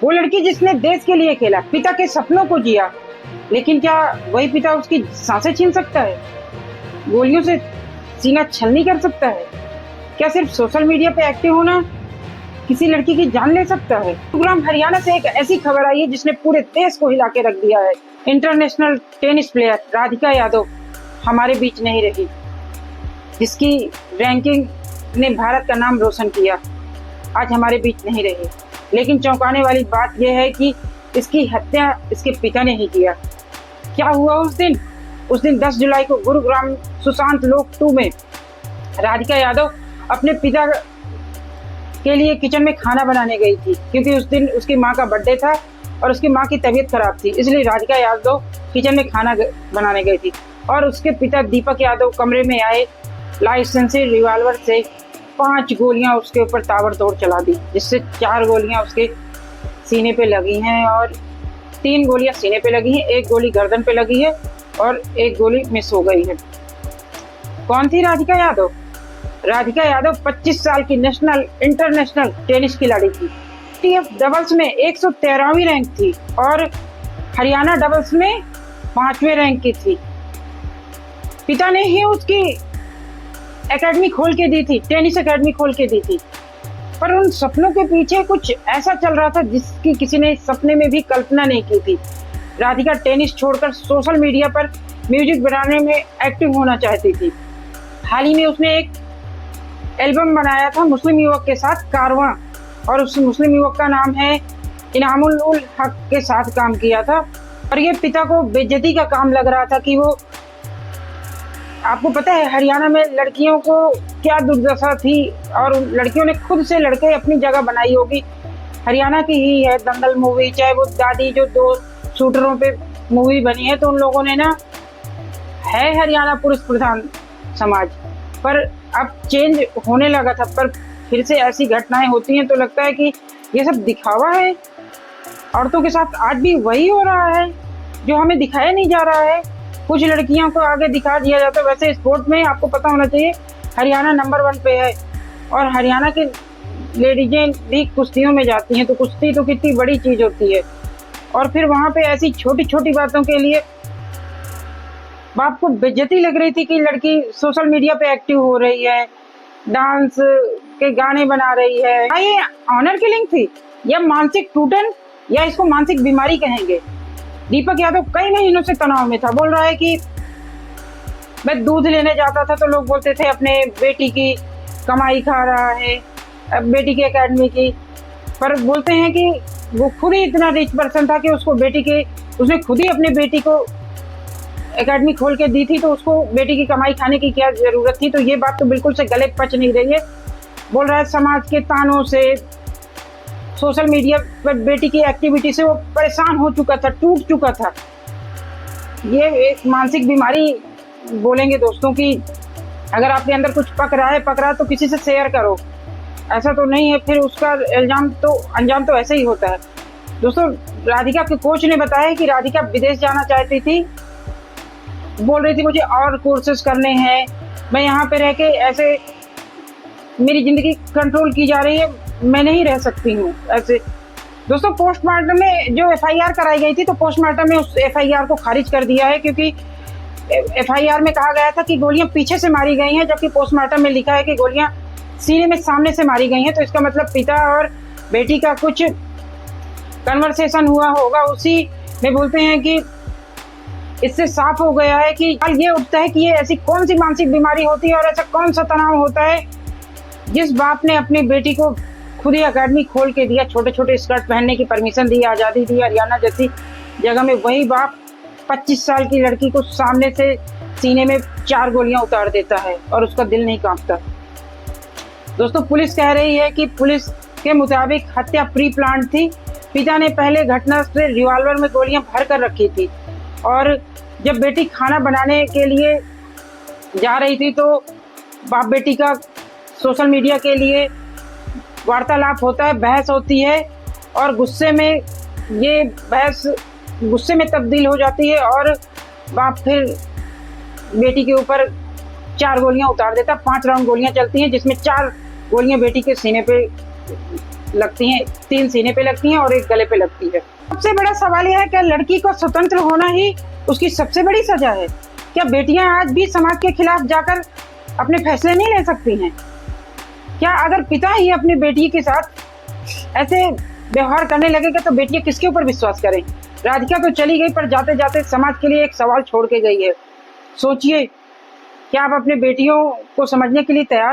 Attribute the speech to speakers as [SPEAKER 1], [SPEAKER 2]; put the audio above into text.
[SPEAKER 1] वो लड़की जिसने देश के लिए खेला, पिता के सपनों को जिया, लेकिन क्या वही पिता उसकी सांसें छीन सकता है? गोलियों से सीना छलनी कर सकता है? क्या सिर्फ सोशल मीडिया पे एक्टिव होना किसी लड़की की जान ले सकता है? गुरुग्राम हरियाणा से एक ऐसी खबर आई है जिसने पूरे देश को हिला के रख दिया है। International tennis player Radhika Yadav हमारे बीच नहीं रही, जिसकी रैंकिंग ने भारत का नाम रोशन किया, आज हमारे बीच नहीं रही। लेकिन चौंकाने वाली बात यह है कि इसकी हत्या इसके पिता ने ही किया। क्या हुआ उस दिन? उस दिन 10 जुलाई को गुरुग्राम सुशांत लोक 2 में राधिका यादव अपने पिता के लिए किचन में खाना बनाने गई थी, क्योंकि उस दिन उसकी माँ का बर्थडे था और उसकी माँ की तबीयत खराब थी, इसलिए राधिका यादव किचन में खाना बनाने गई थी। और उसके पिता दीपक यादव कमरे में आए, लाइसेंसी रिवॉल्वर से 5 गोलियां उसके ऊपर ताबड़तोड़ चला दी, जिससे 4 गोलियां उसके सीने पे लगी हैं और 3 गोलियां सीने पे लगी हैं, 1 गोली गर्दन पे लगी है और 1 गोली मिस हो गई है। कौन थी राधिका यादव? राधिका यादव 25 साल की नेशनल इंटरनेशनल टेनिस खिलाड़ी थी। टीएफ डबल्स में 113वीं रैंक थी और हरियाणा डबल्स में 5वें रैंक की थी। पिता ने ही उसकी एकेडमी खोल के दी थी, टेनिस एकेडमी खोल के दी थी। पर उन सपनों के पीछे कुछ ऐसा चल रहा था जिसकी किसी ने सपने में भी कल्पना नहीं की थी। राधिका टेनिस छोड़कर सोशल मीडिया पर म्यूजिक बनाने में एक्टिव होना चाहती थी। हाल ही में उसने एक एल्बम बनाया था मुस्लिम युवक के साथ, कारवां, और उस मुस्लिम युवक का नाम है इनामुल उल हक के साथ काम किया था। और ये पिता को बेइज्जती का काम लग रहा था कि वो, आपको पता है हरियाणा में लड़कियों को क्या दुर्दशा थी और लड़कियों ने खुद से लड़के अपनी जगह बनाई होगी। हरियाणा की ही है दंगल मूवी, चाहे वो दादी जो 2 शूटरों पे मूवी बनी है, तो उन लोगों ने ना, है हरियाणा पुरुष प्रधान समाज, पर अब चेंज होने लगा था। पर फिर से ऐसी घटनाएं होती हैं तो लगता है कि ये सब दिखावा है। औरतों के साथ आज भी वही हो रहा है जो हमें दिखाया नहीं जा रहा है। कुछ लड़कियों को आगे दिखा दिया जाता है। वैसे स्पोर्ट में आपको पता होना चाहिए हरियाणा नंबर 1 पे है और हरियाणा की लेडीजें भी कुश्तियों में जाती हैं, तो कुश्ती तो कितनी बड़ी चीज होती है। और फिर वहां पे ऐसी छोटी छोटी बातों के लिए बाप को बेइज्जती लग रही थी कि लड़की सोशल मीडिया पे एक्टिव हो रही है, डांस के गाने बना रही है। क्या ये ऑनर किलिंग थी या मानसिक टूटन, या इसको मानसिक बीमारी कहेंगे? दीपक यादव कई महीनों से तनाव में था। बोल रहा है कि मैं दूध लेने जाता था तो लोग बोलते थे अपने बेटी की कमाई खा रहा है, बेटी की एकेडमी की, पर बोलते हैं कि वो खुद ही इतना रिच पर्सन था कि उसने खुद ही अपने बेटी को एकेडमी खोल के दी थी, तो उसको बेटी की कमाई खाने की क्या जरूरत थी? तो ये बात तो बिल्कुल से गले पच नहीं रही है। बोल रहा है समाज के तानों से, सोशल मीडिया पर बेटी की एक्टिविटी से वो परेशान हो चुका था, टूट चुका था। ये एक मानसिक बीमारी बोलेंगे दोस्तों की अगर आपके अंदर कुछ पक रहा है तो किसी से शेयर करो। ऐसा तो नहीं है फिर उसका अंजाम तो ऐसे ही होता है। दोस्तों, राधिका के कोच ने बताया कि राधिका विदेश जाना चाहती थी, बोल रही थी मुझे और कोर्सेज करने हैं, मैं यहाँ पे रह के ऐसे मेरी जिंदगी कंट्रोल की जा रही है, मैं नहीं रह सकती हूँ ऐसे। दोस्तों, पोस्टमार्टम में जो एफआईआर कराई गई थी, तो पोस्टमार्टम में उस एफआईआर को खारिज कर दिया है, क्योंकि एफआईआर में कहा गया था कि गोलियां पीछे से मारी गई हैं, जबकि पोस्टमार्टम में लिखा है कि गोलियां सीने में सामने से मारी गई हैं। तो इसका मतलब पिता और बेटी का कुछ कन्वर्सेशन हुआ होगा, उसी में बोलते हैं कि इससे साफ हो गया है कि ये उठता है कि ये ऐसी कौन सी मानसिक बीमारी होती है और ऐसा कौन सा तनाव होता है जिस बाप ने अपनी बेटी को खुद ही एकेडमी खोल के दिया, छोटे छोटे स्कर्ट पहनने की परमिशन दी, आज़ादी दी हरियाणा जैसी जगह में, वही बाप 25 साल की लड़की को सामने से सीने में 4 गोलियां उतार देता है और उसका दिल नहीं कांपता। दोस्तों, पुलिस कह रही है कि पुलिस के मुताबिक हत्या प्री प्लान थी। पिता ने पहले घटना से रिवॉल्वर में गोलियां भर कर रखी थी और जब बेटी खाना बनाने के लिए जा रही थी तो बाप बेटी का सोशल मीडिया के लिए वार्तालाप होता है, बहस होती है और गुस्से में ये बहस गुस्से में तब्दील हो जाती है और बाप फिर बेटी के ऊपर 4 गोलियां उतार देता। 5 राउंड गोलियां चलती हैं, जिसमें 4 गोलियां बेटी के सीने पे लगती हैं, 3 सीने पे लगती हैं और 1 गले पे लगती है। सबसे बड़ा सवाल यह है कि लड़की को स्वतंत्र होना ही उसकी सबसे बड़ी सजा है। क्या बेटियां आज भी समाज के खिलाफ जाकर अपने फैसले नहीं ले सकती हैं? क्या अगर पिता ही अपनी बेटी के साथ ऐसे व्यवहार करने लगेगा तो बेटियां किसके ऊपर विश्वास करें? राधिका तो चली गई, पर जाते जाते समाज के लिए एक सवाल छोड़ के गई है। सोचिए, क्या आप अपनी बेटियों को समझने के लिए तैयार